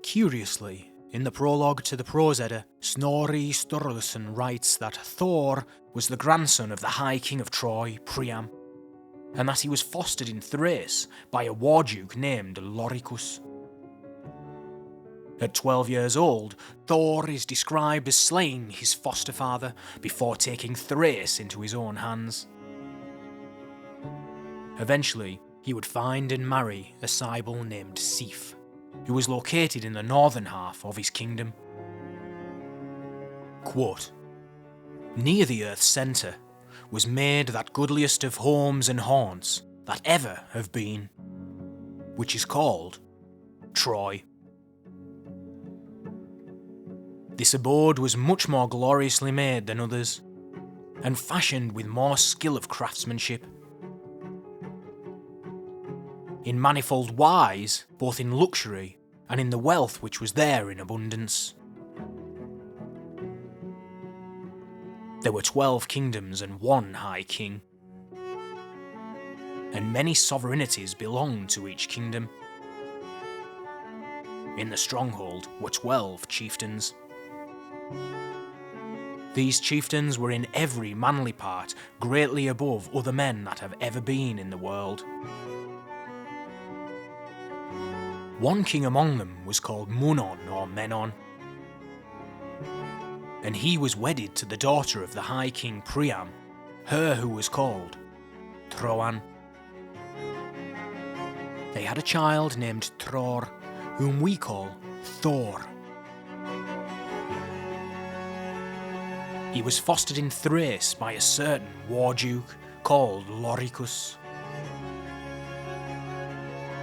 Curiously, in the prologue to the Prose Edda, Snorri Sturluson writes that Thor was the grandson of the High King of Troy, Priam, and that he was fostered in Thrace by a war duke named Loricus. At 12 years old, Thor is described as slaying his foster father before taking Thrace into his own hands. Eventually, he would find and marry a Sibyl named Sif, who was located in the northern half of his kingdom. Quote, "Near the earth's centre was made that goodliest of homes and haunts that ever have been, which is called Troy. This abode was much more gloriously made than others, and fashioned with more skill of craftsmanship. In manifold wise, both in luxury and in the wealth which was there in abundance. There were 12 kingdoms and one high king, and many sovereignties belonged to each kingdom. In the stronghold were 12 chieftains. These chieftains were in every manly part greatly above other men that have ever been in the world. One king among them was called Munon or Menon, and he was wedded to the daughter of the high king Priam, her who was called Trojan. They had a child named Tror, whom we call Thor. He was fostered in Thrace by a certain war duke called Loricus.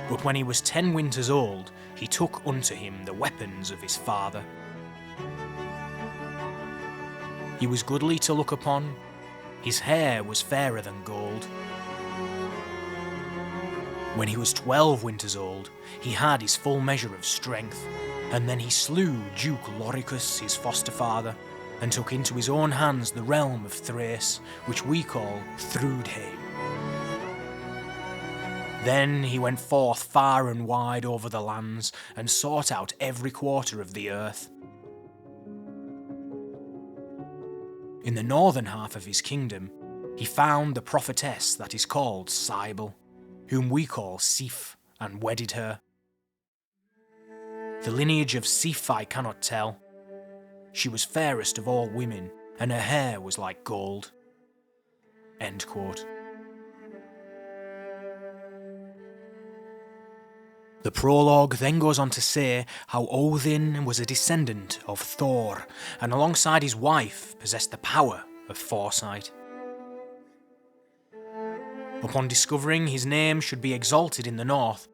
But when he was 10 winters old, he took unto him the weapons of his father. He was goodly to look upon, his hair was fairer than gold. When he was 12 winters old, he had his full measure of strength, and then he slew Duke Loricus, his foster father, and took into his own hands the realm of Thrace, which we call Thrudheim. Then he went forth far and wide over the lands, and sought out every quarter of the earth. In the northern half of his kingdom, he found the prophetess that is called Sibyl, whom we call Sif, and wedded her. The lineage of Sif I cannot tell. She was fairest of all women, and her hair was like gold." End quote. The prologue then goes on to say how Odin was a descendant of Thor, and alongside his wife possessed the power of foresight. Upon discovering his name should be exalted in the north,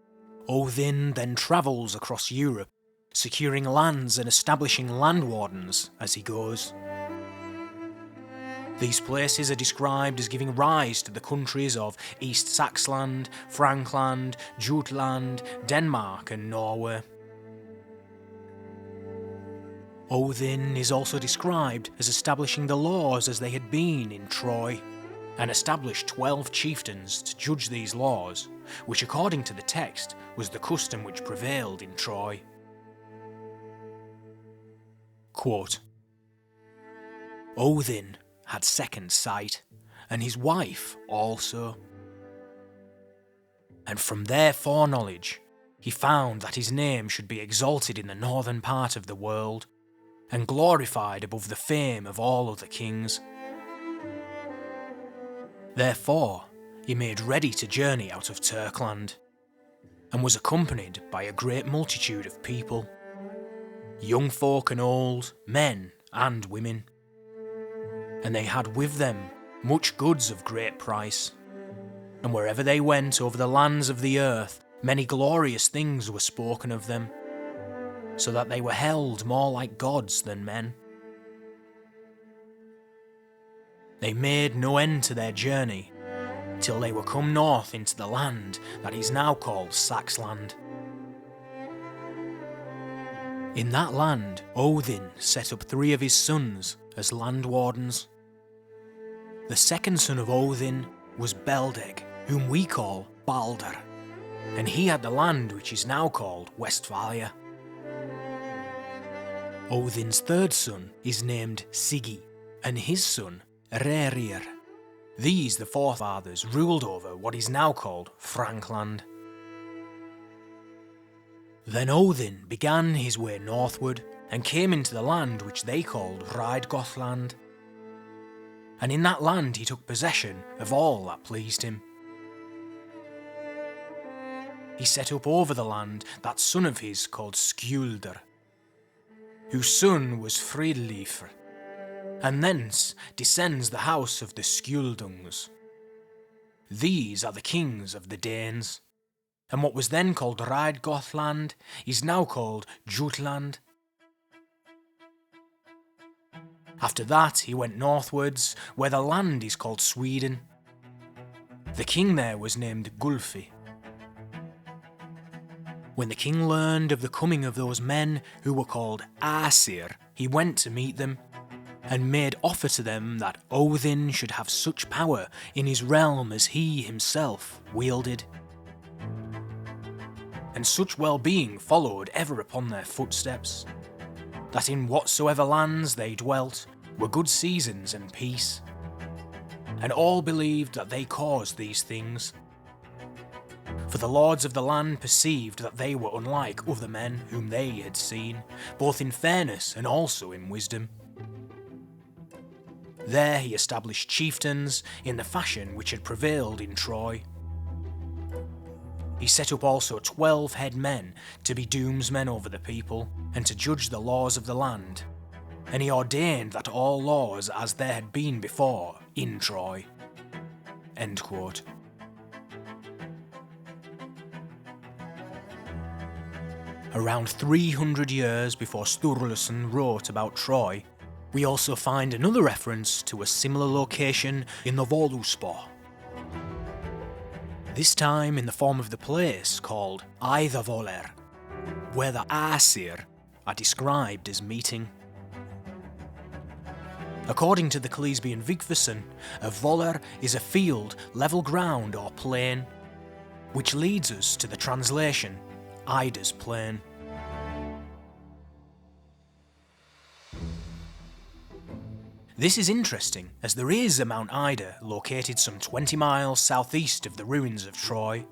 Odin then travels across Europe, securing lands and establishing land wardens as he goes. These places are described as giving rise to the countries of East Saxland, Frankland, Jutland, Denmark and Norway. Odin is also described as establishing the laws as they had been in Troy, and established 12 chieftains to judge these laws, which according to the text was the custom which prevailed in Troy. Quote, "Odin had second sight, and his wife also. And from their foreknowledge, he found that his name should be exalted in the northern part of the world, and glorified above the fame of all other kings. Therefore, he made ready to journey out of Turkland, and was accompanied by a great multitude of people, young folk and old, men and women. And they had with them much goods of great price. And wherever they went over the lands of the earth, many glorious things were spoken of them, so that they were held more like gods than men. They made no end to their journey, till they were come north into the land that is now called Saxland. In that land, Odin set up 3 of his sons as land wardens. The second son of Odin was Beldeg, whom we call Balder, and he had the land which is now called Westphalia. Odin's third son is named Sigi, and his son Rerir. These, the forefathers, ruled over what is now called Frankland. Then Odin began his way northward and came into the land which they called Rydgothland. And in that land he took possession of all that pleased him. He set up over the land that son of his called Skjulder, whose son was Fridleifr, and thence descends the house of the Skjuldungs. These are the kings of the Danes, and what was then called Rydgothland is now called Jutland. After that he went northwards, where the land is called Sweden. The king there was named Gulfi. When the king learned of the coming of those men who were called Æsir, he went to meet them, and made offer to them that Odin should have such power in his realm as he himself wielded. And such well-being followed ever upon their footsteps, that in whatsoever lands they dwelt were good seasons and peace. And all believed that they caused these things. For the lords of the land perceived that they were unlike other men whom they had seen, both in fairness and also in wisdom. There he established chieftains in the fashion which had prevailed in Troy. He set up also 12 head men to be doomsmen over the people, and to judge the laws of the land. And he ordained that all laws as there had been before in Troy. End quote. Around 300 years before Sturluson wrote about Troy, we also find another reference to a similar location in the Völuspá. This time in the form of the place called Æðavollr, where the Æsir are described as meeting. According to the Cleasbian Vigfusson, a vollr is a field, level ground or plain, which leads us to the translation Ida's plain. This is interesting, as there is a Mount Ida located some 20 miles southeast of the ruins of Troy.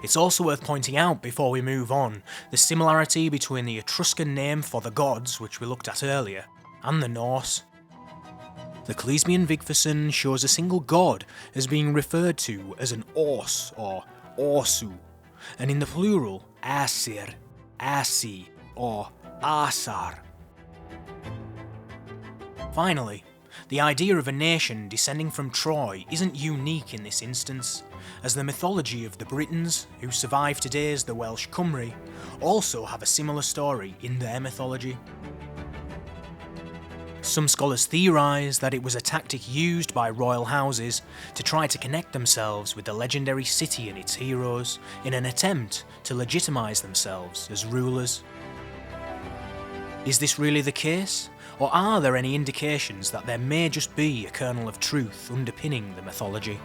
It's also worth pointing out before we move on the similarity between the Etruscan name for the gods, which we looked at earlier, and the Norse. The Cleasbian Vigfusson shows a single god as being referred to as an Ors or Orsu, and in the plural Æsir, Æsi or Asar. Finally, the idea of a nation descending from Troy isn't unique in this instance, as the mythology of the Britons, who survive today as the Welsh Cymry, also have a similar story in their mythology. Some scholars theorise that it was a tactic used by royal houses to try to connect themselves with the legendary city and its heroes in an attempt to legitimise themselves as rulers. Is this really the case, or are there any indications that there may just be a kernel of truth underpinning the mythology?